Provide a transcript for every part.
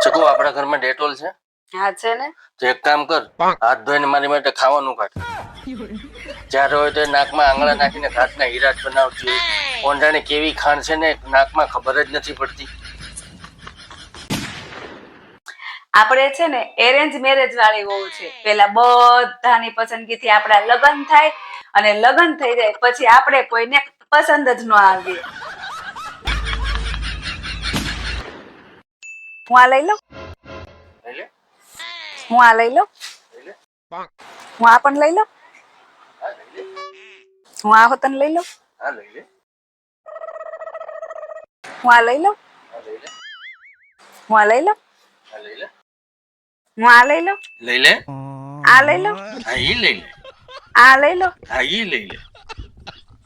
ચકુ આપણા ઘરમાં ડેટોલ છે? હા છે ને. તો એક કામ કર, હાથ ધોઈને મારી માટે ખાવાનું કાઢ. જ્યારે હોય તો નાકમાં આંગળા નાખીને ઘાટના હીરા જ બનાવતી હોય. ઓંઢાને કેવી ખાણ છે ને નાકમાં ખબર જ નથી પડતી. આપણે છે ને એરેન્જ મેરેજ વાળી વહુ છે. પેલા બધાની પસંદગીથી આપણા લગ્ન થાય અને લગ્ન થઈ જાય પછી આપણે કોઈને પસંદ જ ન આવીએ. હું આ લઈ લઉં? હું આ લઈ લઉં? હું આ પણ લઈ લઉં? હું આ હોતન લઈ લઉં? હું આ લઈ લઉં? હું આ લઈ લઉં? હું આ લઈ લઉં? લઈ લે. આ લઈ લઉં? હા ઈ લઈ લે. આ લઈ લઉં? હા ઈ લઈ લે.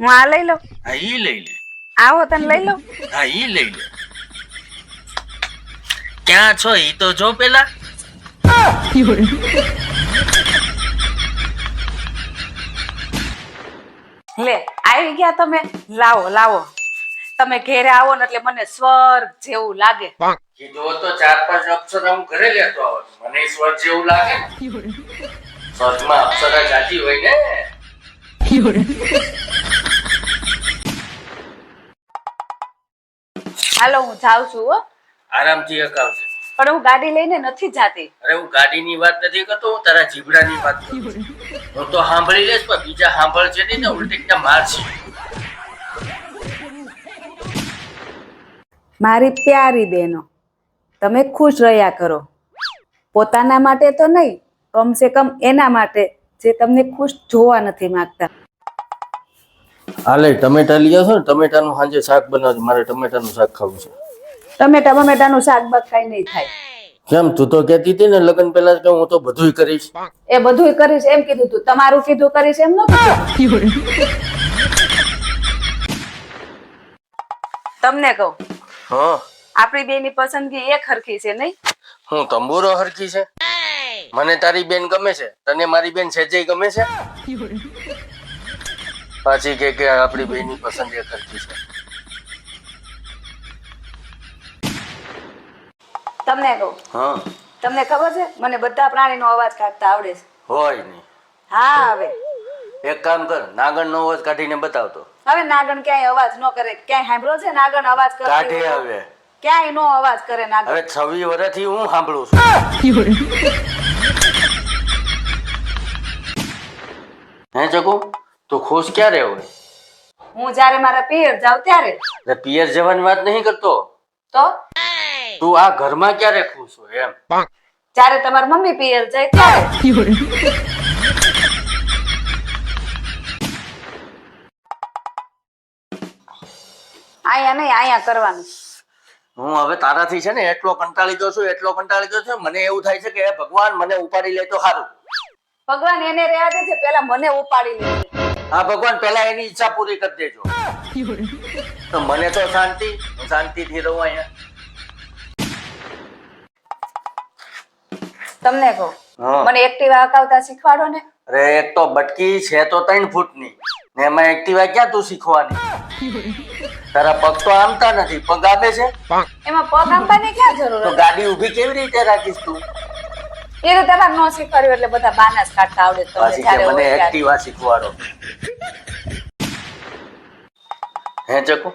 હું આ લઈ લઉં? હા ઈ લઈ લે. આ હોતન લઈ લઉં? હા ઈ લઈ લે. ક્યાં છો ઈ તો જો પેલા. લે આવી ગયા તમે. લાવો લાવો, તમે ઘેરે આવો ને એટલે મને સ્વર્ગ જેવું લાગે. કીધું તો 4-5 અપ્સરા હું ઘરે લેતો આવું. મને સ્વર્ગ જેવું લાગે. સ્વર્ગમાં અપ્સરા જાતી હોય ને. હાલો હું જાઉં છું હો. આરામથી હકાવશે. પણ હું ગાડી લઈને નથી જાતી. અરે હું ગાડીની વાત નથી કરતો, હું તારા જીબડાની વાત કરું છું. હું તો સાંભળી લઈશ પણ બીજા સાંભળશે નહીં ને ઉલટી મારશે. મારી પ્યારી બહેનો, તમે ખુશ રહ્યા કરો. પોતાના માટે તો નહીં, કમસે કમ એના માટે જે તમને ખુશ જોવા નથી માંગતા. હાલે ટમેટા લઈ આવશો ને, ટમેટાનું સાંજે શાક બનાવજો. મારે ટમેટાનું શાક ખાવું છે. ટમેટાનું શાક બકાઈ નહીં થાય. કેમ? તું તો કહેતી હતી ને લગ્ન પહેલા કે હું તો બધુંય કરીશ. એ બધુંય કરીશ એમ કીધું તું, તમારું કીધું કરીશ એમ નતું કીધું. તમને કહું, હા આપણી બેની પસંદગી એક હરખી છે નહીં? હું તંબુરો હરખી છે? મને તારી બેન ગમે છે, તને મારી બેન સેજે ગમે છે? પાછી કે આપણી બેની પસંદ એક હરખી છે. તમને કહું, હા તમને ખબર છે મને બધા પ્રાણીનો અવાજ કાઢતા આવડે છે. હોય નહીં. હા હવે એક કામ કર, નાગણનો અવાજ કાઢીને બતાવતો. હવે નાગણ ક્યાંય અવાજ ન કરે. ક્યાંય સાંભળ્યો છે નાગણ અવાજ કરે? કાઢી હવે. ક્યાંય નો અવાજ કરે નાગણ. હવે 26 વર્ષથી હું સાંભળું છું. હે ચકુ, તું ખુશ ક્યારે હોય? હું જ્યારે મારા પિયર જાઉં ત્યારે. એટલે પિયર જવાની વાત નહીં કરતો. તો તું આ ઘરમાં ક્યારે ખુશ હોય એમ? જ્યારે તમારી મમ્મી પિયર જાય ત્યારે. આયા નહીં, આયા કરવાનું. હું હવે તારાથી છે ને એટલો કંટાળી ગયો છું, એટલો કંટાળી ગયો છું. મને એવું થાય છે કે હે ભગવાન મને ઉપાડી લે તો સારું. ભગવાન એને રહ્યા દે છે, પેલા મને ઉપાડી લે. હા ભગવાન, પહેલા એની ઈચ્છા પૂરી કરી દેજો. તો મને તો શાંતિ, હું શાંતિથી રહું અહીંયા. તમને કહું, હા. મને એક્ટિવા હકાવતા શીખવાડો ને. અરે એક તો બટકી છે તો 3 ફૂટની ને એમાં એક્ટિવા ક્યાં તું શીખવાની? તારા પગ તો આમતા નથી, પગ આપે છે. એમાં પગ આંબાની ક્યાં જરૂર તો હતી? ગાડી ઊભી કેવી રીતે રાખીશ તું? એ તો તમારે ન શીખવાડ્યું એટલે બધા બાના જ કાઢતા આવડે તમને પાછી કે જ્યારે મને હોય ત્યારે. એક્ટિવા શીખવાડો. હે ચકુ,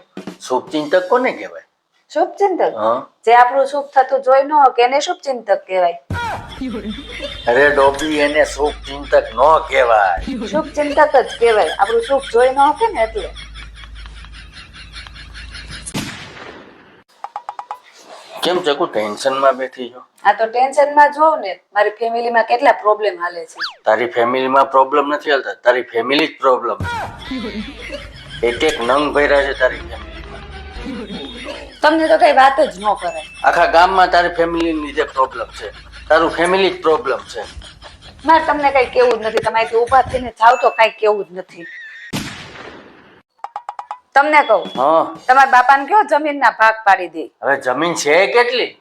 શુભચિંતક કોને કહેવાય? શુભચિંતક? હા. જે આપણું સુખ થતું જોઈ ન કે એને શુભચિંતક કહેવાય. અરે ડોબી, એને શુભચિંતક ન કહેવાય. શુભચિંતક જ કહેવાય. આપણું સુખ જોઈ ન હકે ને એટલે. કેમ ચકુ ટેન્શનમાં બેઠી છો? આ તો ટેન્શનમાં જોઉં ને, મારી ફેમિલીમાં કેટલા પ્રોબ્લેમ હાલે છે. તારી ફેમિલીમાં પ્રોબ્લેમ નથી હાલતા, તારી ફેમિલી જ પ્રોબ્લેમ છે. એક નંગ ભર્યા છે તારી ફેમિલીમાં. તમને તો કઈ વાત જ ન કરાય. આખા ગામમાં તારી ફેમિલીની લીધે પ્રોબ્લેમ છે. તારું ફેમિલી જ પ્રોબ્લેમ છે. મારે તમને કઈ કેવું જ નથી. તમે અહીંથી ઊભા થઈને જાવ તો કઈ કેવું જ નથી. તમને કહું, હા. તમારા બાપાને કયો જમીનના ભાગ પાડી દે. હવે જમીન છે કેટલી?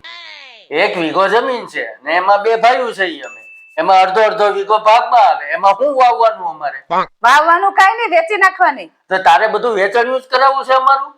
1 વીઘો જમીન છે ને એમાં 2 ભાઈઓ છે. અમે એમાં અડધો વીઘો ભાગમાં આવે. એમાં શું વાવવાનું અમારે? વાવવાનું કાઈ નહીં, વેચી નાખવાની. તો તારે બધું વેચાણ્યું જ કરાવવું છે અમારું?